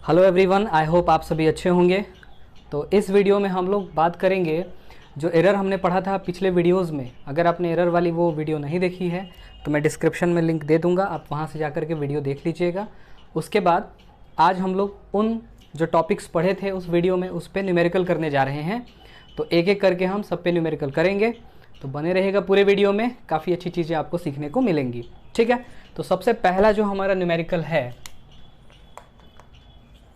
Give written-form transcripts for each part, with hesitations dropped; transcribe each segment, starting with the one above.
Hello everyone, I hope आप सभी अच्छे होंगे। तो इस वीडियो में हम लोग बात करेंगे जो एरर हमने पढ़ा था पिछले वीडियोस में। अगर आपने एरर वाली वो वीडियो नहीं देखी है तो मैं डिस्क्रिप्शन में लिंक दे दूंगा, आप वहां से जाकर के वीडियो देख लीजिएगा। उसके बाद आज हम लोग उन जो टॉपिक्स पढ़े थे उस वीडियो में उस पर न्यूमेरिकल करने जा रहे हैं। तो एक एक करके हम सब पे न्यूमेरिकल करेंगे, तो बने रहेगा पूरे वीडियो में, काफ़ी अच्छी चीज़ें आपको सीखने को मिलेंगी। ठीक है, तो सबसे पहला जो हमारा न्यूमेरिकल है,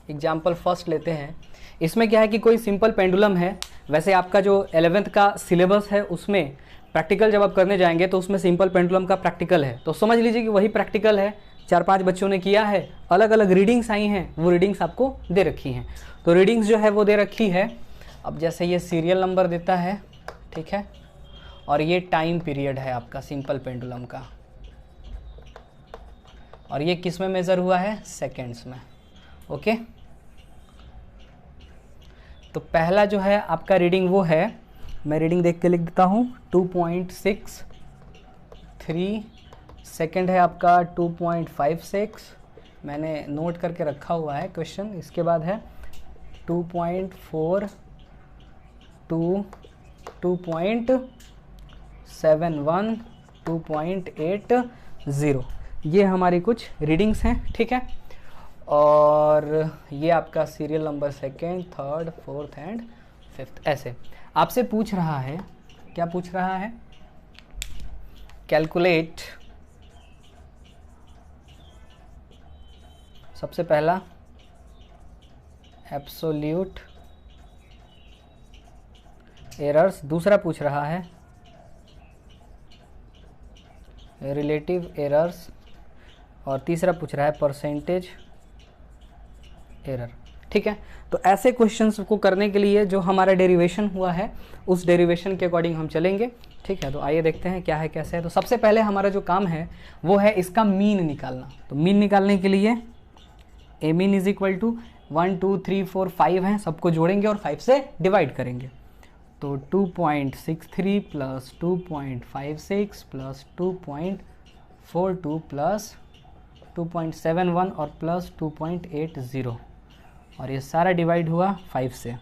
एग्जाम्पल फर्स्ट लेते हैं। इसमें क्या है कि कोई सिंपल पेंडुलम है। वैसे आपका जो 11th का सिलेबस है उसमें प्रैक्टिकल जब आप करने जाएंगे तो उसमें सिंपल पेंडुलम का प्रैक्टिकल है, तो समझ लीजिए कि वही प्रैक्टिकल है। 4-5 बच्चों ने किया है, अलग अलग रीडिंग्स आई हैं, वो रीडिंग्स आपको दे रखी हैं। तो रीडिंग्स जो है वो दे रखी है। अब जैसे ये सीरियल नंबर देता है, ठीक है, और ये टाइम पीरियड है आपका सिंपल पेंडुलम का, और ये किस में मेज़र हुआ है, सेकेंड्स में। ओके, तो पहला जो है आपका रीडिंग वो है, मैं रीडिंग देख के लिख देता हूँ, 2.63। सेकंड है आपका 2.56, मैंने नोट करके रखा हुआ है क्वेश्चन। इसके बाद है 2.42, 2.71, 2.80। ये हमारी कुछ रीडिंग्स हैं, ठीक है। और ये आपका serial number second, third, fourth and fifth. ऐसे आपसे पूछ रहा है, क्या पूछ रहा है, कैलकुलेट सबसे पहला एब्सोल्यूट एरर्स, दूसरा पूछ रहा है रिलेटिव एरर्स, और तीसरा पूछ रहा है परसेंटेज एरर। ठीक है, तो ऐसे क्वेश्चंस को करने के लिए जो हमारा डेरिवेशन हुआ है उस डेरिवेशन के अकॉर्डिंग हम चलेंगे। ठीक है, तो आइए देखते हैं क्या है कैसे है। तो सबसे पहले हमारा जो काम है वो है इसका मीन निकालना। तो मीन निकालने के लिए ए मीन इज इक्वल टू 1 2 3 4 5 हैं, सबको जोड़ेंगे और 5 से डिवाइड करेंगे। तो 2.63 प्लस 2.56 प्लस 2.42 प्लस 2.71 और प्लस 2.80, और ये सारा डिवाइड हुआ 5 से।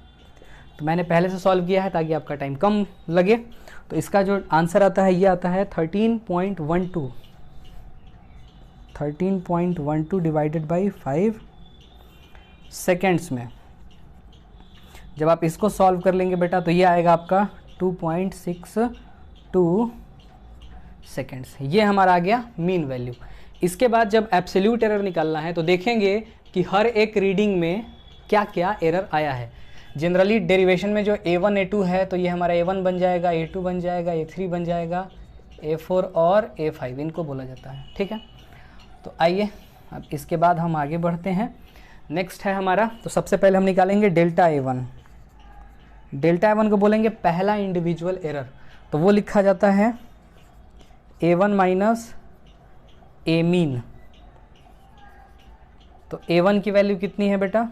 तो मैंने पहले से सॉल्व किया है ताकि आपका टाइम कम लगे। तो इसका जो आंसर आता है ये आता है 13.12, 13.12 डिवाइडेड बाई 5 सेकेंड्स में। जब आप इसको सॉल्व कर लेंगे बेटा तो ये आएगा आपका 2.62 सेकेंड्स। ये हमारा आ गया मीन वैल्यू। इसके बाद जब एब्सोल्यूट एरर निकालना है तो देखेंगे कि हर एक रीडिंग में क्या क्या एरर आया है। जनरली डेरिवेशन में जो A1 A2 है तो ये हमारा A1 बन जाएगा, A2 बन जाएगा, A3 बन जाएगा, A4 और A5 इनको बोला जाता है। ठीक है, तो आइए अब इसके बाद हम आगे बढ़ते हैं। नेक्स्ट है हमारा, तो सबसे पहले हम निकालेंगे डेल्टा A1। डेल्टा A1 को बोलेंगे पहला इंडिविजुअल एरर, तो वो लिखा जाता है A1 माइनस ए मीन। तो A1 की वैल्यू कितनी है बेटा,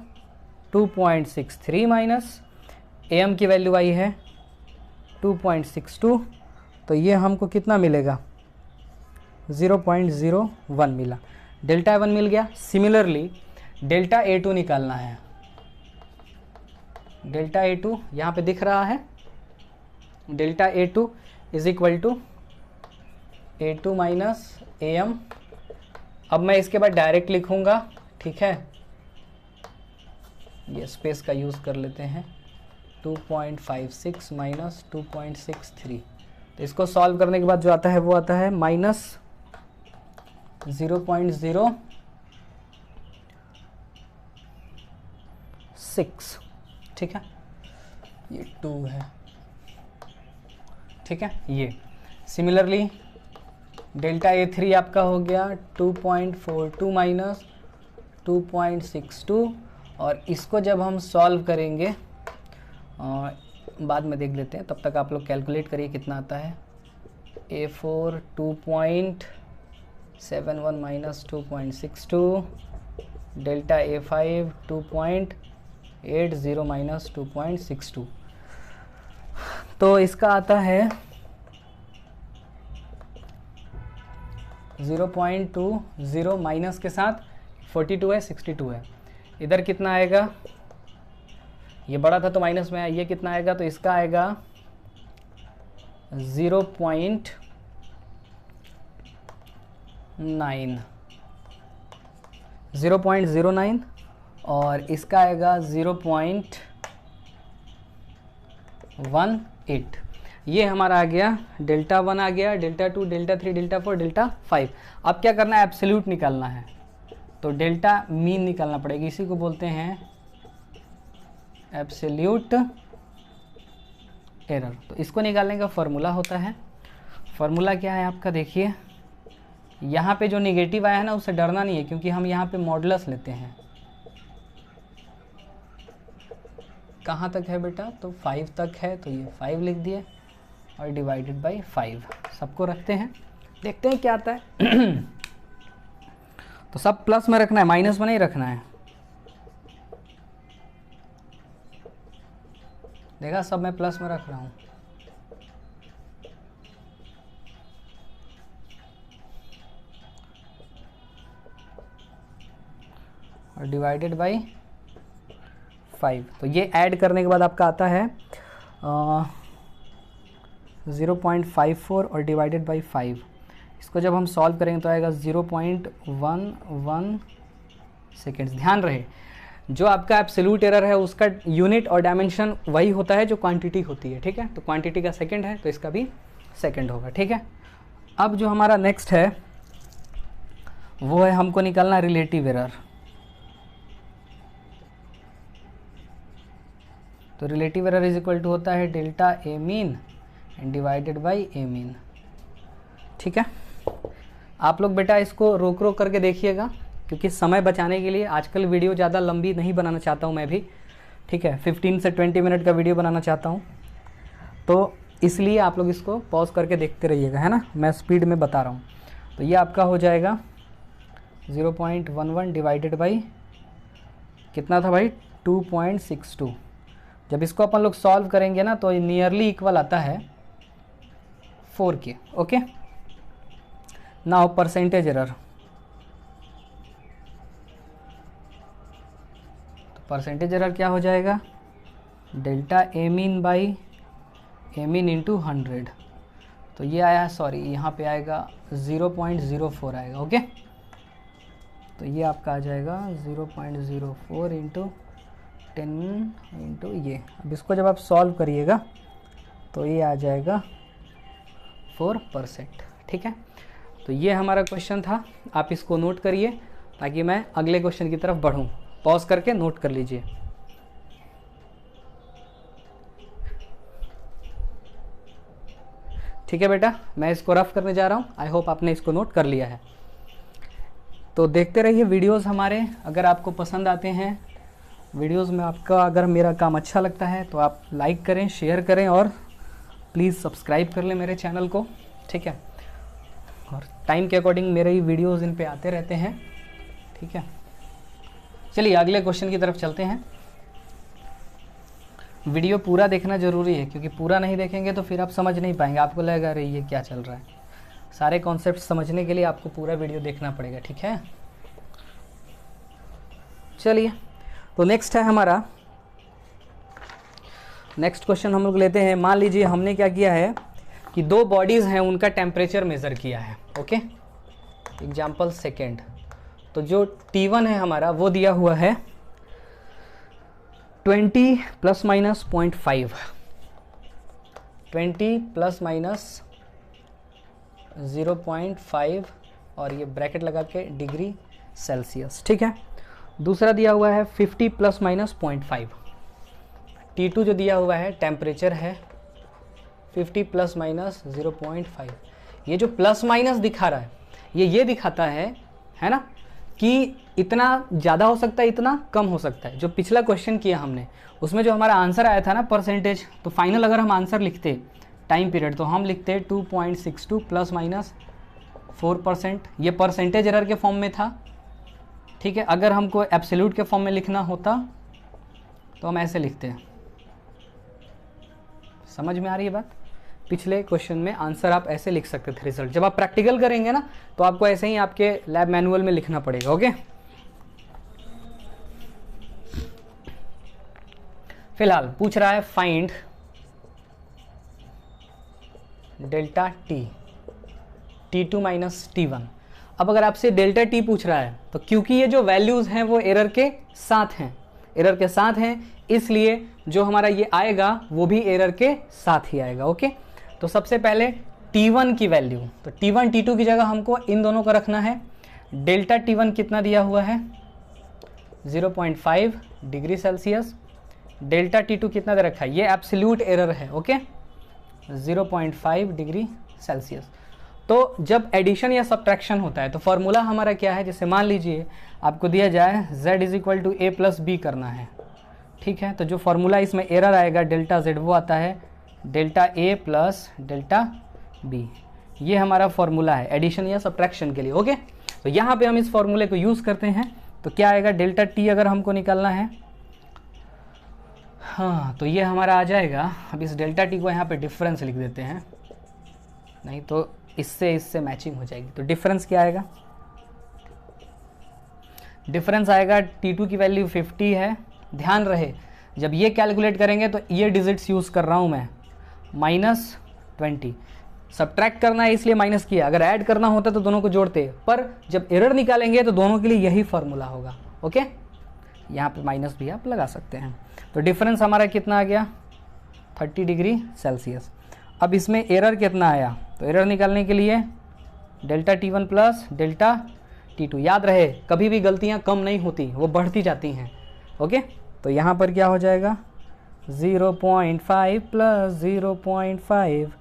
2.63 माइनस AM की वैल्यू आई है 2.62, तो ये हमको कितना मिलेगा, 0.01 मिला। डेल्टा A1 मिल गया। सिमिलरली डेल्टा A2 निकालना है। डेल्टा A2 यहाँ पे दिख रहा है, delta A2 is equal to A2 minus AM। अब मैं इसके बाद डायरेक्ट लिखूंगा, ठीक है, ये स्पेस का यूज़ कर लेते हैं, 2.56 माइनस 2.63। तो इसको सॉल्व करने के बाद जो आता है वो आता है माइनस 0.06। ठीक है, ये 2 है। ठीक है, ये सिमिलरली डेल्टा A3 आपका हो गया 2.42 माइनस 2.62, और इसको जब हम सॉल्व करेंगे बाद में देख लेते हैं, तब तक आप लोग कैलकुलेट करिए कितना आता है। A4 2.71 minus 2.62, delta A5 2.80 minus 2.62, तो इसका आता है 0.20 माइनस के साथ 42 है, 62 है। इधर कितना आएगा, ये बड़ा था तो माइनस में, ये कितना आएगा, तो इसका आएगा 0.9, और इसका आएगा 0.18। ये हमारा आ गया डेल्टा 1 आ गया, डेल्टा 2, डेल्टा 3, डेल्टा 4, डेल्टा 5। अब क्या करना है, एब्सोल्यूट निकालना है, तो डेल्टा मीन निकालना पड़ेगा, इसी को बोलते हैं एब्सोल्यूट एरर। तो इसको निकालने का फॉर्मूला होता है, फॉर्मूला क्या है आपका, देखिए यहाँ पे जो निगेटिव आया है ना उससे डरना नहीं है, क्योंकि हम यहाँ पे मॉडुलस लेते हैं। कहाँ तक है बेटा, तो 5 तक है, तो ये 5 लिख दिए और डिवाइडेड बाय 5 सबको रखते हैं, देखते हैं क्या आता है। तो सब प्लस में रखना है, माइनस में नहीं रखना है। देखा, सब मैं प्लस में रख रहा हूँ। और डिवाइडेड बाई 5, तो ये ऐड करने के बाद आपका आता है 0.54 और डिवाइडेड बाई 5। इसको जब हम सॉल्व करेंगे तो आएगा 0.11 सेकेंड्स। ध्यान रहे, जो आपका एब्सोल्यूट एरर है उसका यूनिट और डायमेंशन वही होता है जो क्वांटिटी होती है, ठीक है। तो क्वांटिटी का सेकंड है तो इसका भी सेकंड होगा, ठीक है। अब जो हमारा नेक्स्ट है वो है हमको निकालना रिलेटिव एरर। तो relative error is equal to होता है delta A mean and divided by A mean, ठीक है। आप लोग बेटा इसको रोक रोक करके देखिएगा, क्योंकि समय बचाने के लिए आजकल वीडियो ज़्यादा लंबी नहीं बनाना चाहता हूँ मैं भी, ठीक है। 15 से 20 मिनट का वीडियो बनाना चाहता हूँ, तो इसलिए आप लोग इसको पॉज करके देखते रहिएगा, है ना। मैं स्पीड में बता रहा हूँ। तो ये आपका हो जाएगा 0.11 डिवाइडेड बाई कितना था भाई, 2.62। जब इसको अपन लोग सॉल्व करेंगे ना तो नियरली इक्वल आता है 4 के, ओके। नाउ परसेंटेज एरर, तो परसेंटेज एरर क्या हो जाएगा, delta A mean by A mean into 100। तो ये आया, सॉरी यहाँ पे आएगा 0.04 आएगा, ओके। तो ये आपका आ जाएगा 0.04 इंटू 10 इंटू ये। अब इसको जब आप सॉल्व करिएगा तो ये आ जाएगा 4%, ठीक है। तो ये हमारा क्वेश्चन था, आप इसको नोट करिए ताकि मैं अगले क्वेश्चन की तरफ बढ़ूं। पॉज करके नोट कर लीजिए। ठीक है बेटा, मैं इसको रफ करने जा रहा हूं। आई होप आपने इसको नोट कर लिया है। तो देखते रहिए वीडियोस हमारे, अगर आपको पसंद आते हैं वीडियोस में, आपका अगर मेरा काम अच्छा लगता है तो आप लाइक करें, शेयर करें और प्लीज़ सब्सक्राइब कर लें मेरे चैनल को, ठीक है। और टाइम के अकॉर्डिंग मेरे ही वीडियोस इन पे आते रहते हैं, ठीक है। चलिए अगले क्वेश्चन की तरफ चलते हैं। वीडियो पूरा देखना ज़रूरी है, क्योंकि पूरा नहीं देखेंगे तो फिर आप समझ नहीं पाएंगे, आपको लगेगा अरे ये क्या चल रहा है। सारे कॉन्सेप्ट समझने के लिए आपको पूरा वीडियो देखना पड़ेगा, ठीक है। चलिए, तो नेक्स्ट है हमारा, नेक्स्ट क्वेश्चन हम लोग लेते हैं। मान लीजिए हमने क्या किया है कि दो बॉडीज़ हैं, उनका टेम्परेचर मेज़र किया है, ओके। एग्जाम्पल सेकेंड, तो जो T1 है हमारा वो दिया हुआ है 20 ± 0.5, 20 ± 0.5 और ये ब्रैकेट लगा के डिग्री सेल्सियस, ठीक है। दूसरा दिया हुआ है 50 ± 0.5। T2 जो दिया हुआ है टेम्परेचर है 50 ± 0.5। ये जो प्लस माइनस दिखा रहा है ये दिखाता है ना, कि इतना ज़्यादा हो सकता है, इतना कम हो सकता है। जो पिछला क्वेश्चन किया हमने उसमें जो हमारा आंसर आया था ना परसेंटेज, तो फाइनल अगर हम आंसर लिखते टाइम पीरियड तो हम लिखते 2.62 ± 4%। ये परसेंटेज एरर के फॉर्म में था, ठीक है। अगर हमको एब्सोल्यूट के फॉर्म में लिखना होता तो हम ऐसे लिखते हैं। समझ में आ रही है बात। पिछले क्वेश्चन में आंसर आप ऐसे लिख सकते थे रिजल्ट। जब आप प्रैक्टिकल करेंगे ना तो आपको ऐसे ही आपके लैब मैनुअल में लिखना पड़ेगा, ओके। फिलहाल पूछ रहा है find delta T, T2 minus T1। अब अगर आपसे डेल्टा टी पूछ रहा है तो क्योंकि ये जो वैल्यूज़ हैं वो एरर के साथ हैं, एरर के साथ हैं, इसलिए जो हमारा ये आएगा वो भी एरर के साथ ही आएगा। ओके, तो सबसे पहले T1 की वैल्यू, तो T1 T2 की जगह हमको इन दोनों को रखना है। डेल्टा T1 कितना दिया हुआ है 0.5 डिग्री सेल्सियस, डेल्टा T2 कितना दे रखा है, ये एब्सोल्यूट एरर है। Okay, 0.5 degree Celsius. तो जब एडिशन या सब्ट्रैक्शन होता है तो फॉर्मूला हमारा क्या है, जैसे मान लीजिए आपको दिया जाए z is equal to A plus B करना है, ठीक है, तो जो फॉर्मूला इसमें एरर आएगा डेल्टा z वो आता है डेल्टा ए प्लस डेल्टा बी। ये हमारा फॉर्मूला है एडिशन या सब्ट्रैक्शन के लिए। ओके, तो यहाँ पे हम इस फॉर्मूले को यूज़ करते हैं, तो क्या आएगा डेल्टा टी अगर हमको निकालना है, हाँ, तो ये हमारा आ जाएगा। अब इस डेल्टा टी को यहाँ पे डिफरेंस लिख देते हैं, नहीं तो इससे मैचिंग हो जाएगी। तो डिफरेंस क्या आएगा, डिफरेंस आएगा T2 की वैल्यू 50 है। ध्यान रहे जब ये कैलकुलेट करेंगे तो ये डिजिट्स यूज़ कर रहा हूँ मैं, -20। सब्ट्रैक्ट करना है इसलिए माइनस किया, अगर ऐड करना होता तो दोनों को जोड़ते, पर जब एरर निकालेंगे तो दोनों के लिए यही फॉर्मूला होगा। ओके, यहाँ पे माइनस भी आप लगा सकते हैं। तो डिफरेंस हमारा कितना आ गया 30 डिग्री सेल्सियस। अब इसमें एरर कितना आया, तो एरर निकालने के लिए delta T1 plus delta T2। याद रहे कभी भी गलतियाँ कम नहीं होती, वो बढ़ती जाती हैं। ओके, तो यहाँ पर क्या हो जाएगा 0.5 प्लस 0.5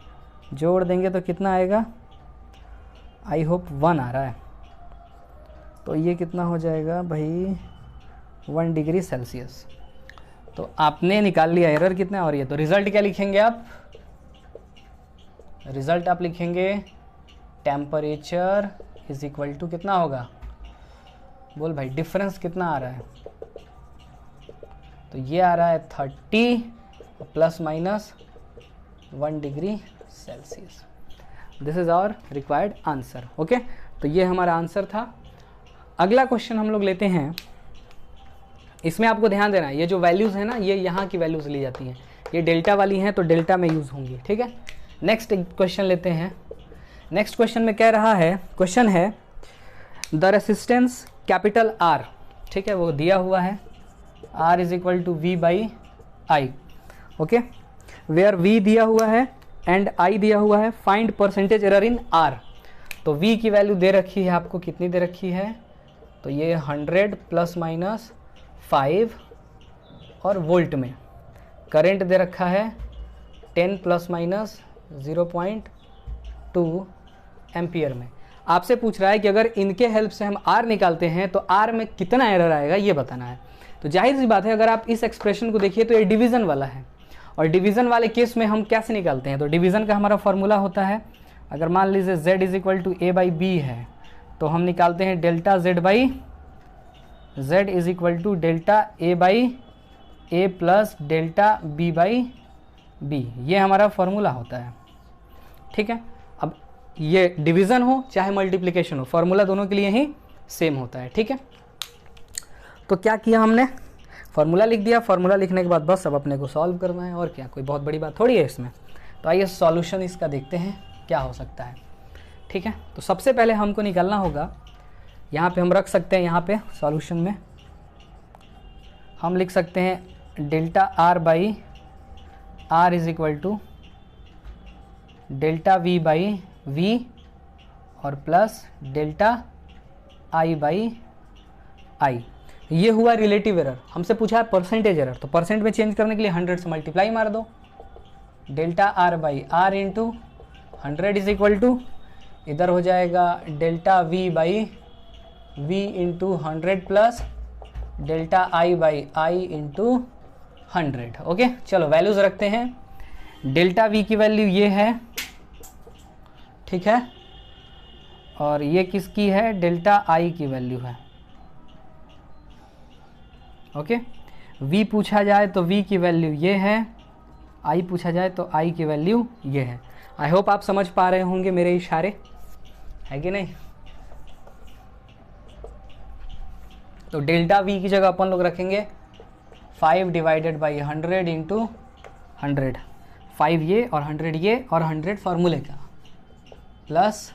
जोड़ देंगे तो कितना आएगा, आई होप 1 आ रहा है, तो ये कितना हो जाएगा भाई 1 डिग्री सेल्सियस। तो आपने निकाल लिया एरर कितना है, और ये तो रिज़ल्ट क्या लिखेंगे आप, रिज़ल्ट आप लिखेंगे टेम्परेचर इज इक्वल टू कितना होगा, बोल भाई डिफरेंस कितना आ रहा है, तो ये आ रहा है 30 plus minus 1 degree Celsius. This is our required answer. Okay, तो ये हमारा आंसर था। अगला क्वेश्चन हम लोग लेते हैं, इसमें आपको ध्यान देना है ये जो वैल्यूज़ है ना, ये यहाँ की वैल्यूज़ ली जाती हैं, ये डेल्टा वाली हैं तो डेल्टा में यूज़ होंगी। ठीक है, नेक्स्ट क्वेश्चन लेते हैं। नेक्स्ट क्वेश्चन में कह रहा है, क्वेश्चन है द रेसिस्टेंस कैपिटल R, ठीक है, वो दिया हुआ है R is equal to V by I। Okay, where V दिया हुआ है एंड I दिया हुआ है, find percentage error in R। तो V की वैल्यू दे रखी है आपको, कितनी दे रखी है, तो ये 100 प्लस माइनस 5 और वोल्ट में, करंट दे रखा है 10 प्लस माइनस 0.2 एम्पियर में। आपसे पूछ रहा है कि अगर इनके हेल्प से हम R निकालते हैं तो R में कितना एरर आएगा ये बताना है। तो जाहिर सी बात है, अगर आप इस एक्सप्रेशन को देखिए तो ये डिवीज़न वाला है, और डिवीज़न वाले केस में हम कैसे निकालते हैं, तो डिवीज़न का हमारा फॉर्मूला होता है, अगर मान लीजिए Z is equal to A by B है तो हम निकालते हैं delta Z by Z is equal to delta A by A plus delta B by B, ये हमारा फॉर्मूला होता है। ठीक है, अब ये डिवीज़न हो चाहे मल्टीप्लिकेशन हो, फॉर्मूला दोनों के लिए ही सेम होता है। ठीक है, तो क्या किया हमने, फार्मूला लिख दिया, फार्मूला लिखने के बाद बस अब अपने को सॉल्व करना है, और क्या, कोई बहुत बड़ी बात थोड़ी है इसमें। तो आइए सॉल्यूशन इसका देखते हैं क्या हो सकता है। ठीक है, तो सबसे पहले हमको निकालना होगा, यहाँ पे हम रख सकते हैं, यहाँ पे सॉल्यूशन में हम लिख सकते हैं delta R by R is equal to delta V by V और plus delta I by I. ये हुआ रिलेटिव एरर। हमसे पूछा है परसेंटेज एरर, तो परसेंट में चेंज करने के लिए 100 से मल्टीप्लाई मार दो, delta R by R into 100 is equal to, इधर हो जाएगा delta V by V into 100 plus delta I by I into 100। Okay, चलो वैल्यूज रखते हैं। डेल्टा वी की वैल्यू ये है, ठीक है, और ये किसकी है, डेल्टा आई की वैल्यू है। ओके, v पूछा जाए तो v की वैल्यू ये है, i पूछा जाए तो i की वैल्यू ये है। आई होप आप समझ पा रहे होंगे मेरे इशारे, है कि नहीं। तो डेल्टा v की जगह अपन लोग रखेंगे 5 डिवाइडेड बाई 100 इंटू 100, 5 ये और 100 ये और 100 फार्मूले का, प्लस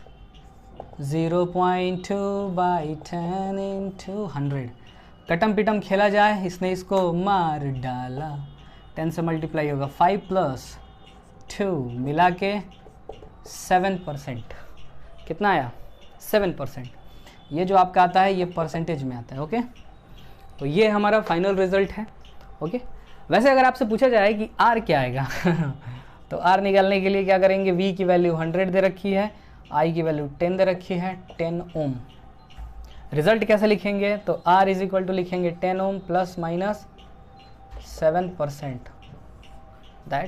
0.2 बाई 10 इंटू 100। कटम पिटम खेला जाए, इसने इसको मार डाला, 10 से मल्टीप्लाई होगा, 5 प्लस 2 मिला के 7%। कितना आया? 7%। ये जो आपका आता है ये परसेंटेज में आता है। ओके, तो ये हमारा फाइनल रिजल्ट है। ओके, वैसे अगर आपसे पूछा जाए कि आर क्या आएगा तो आर निकालने के लिए क्या करेंगे, वी की वैल्यू 100 दे रखी है, आई की वैल्यू 10 दे रखी है, 10 ओम। रिजल्ट कैसे लिखेंगे, तो आर इज इक्वल टू लिखेंगे 10 ओम प्लस माइनस 7%। दैट